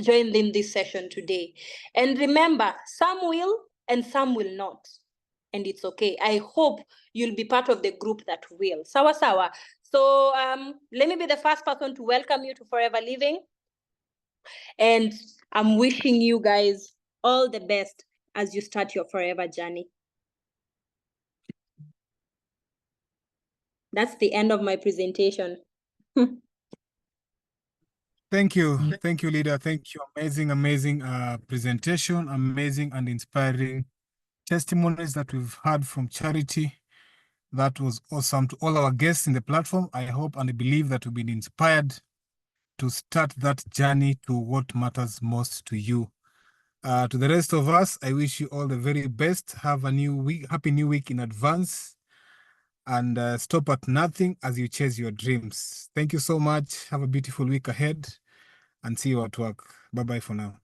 join them this session today. And remember, some will and some will not. And it's okay. I hope you'll be part of the group that will. Sawa sawa. So let me be the first person to welcome you to Forever Living. And I'm wishing you guys all the best as you start your forever journey. That's the end of my presentation. Thank you, leader. Thank you. Amazing presentation, amazing and inspiring testimonies that we've heard from Charity. That was awesome. To all our guests in the platform, I hope and I believe that we've been inspired to start that journey to what matters most to you. To the rest of us, I wish you all the very best. Have a new week, happy new week in advance, and stop at nothing as you chase your dreams. Thank you so much. Have a beautiful week ahead, and see you at work. Bye-bye for now.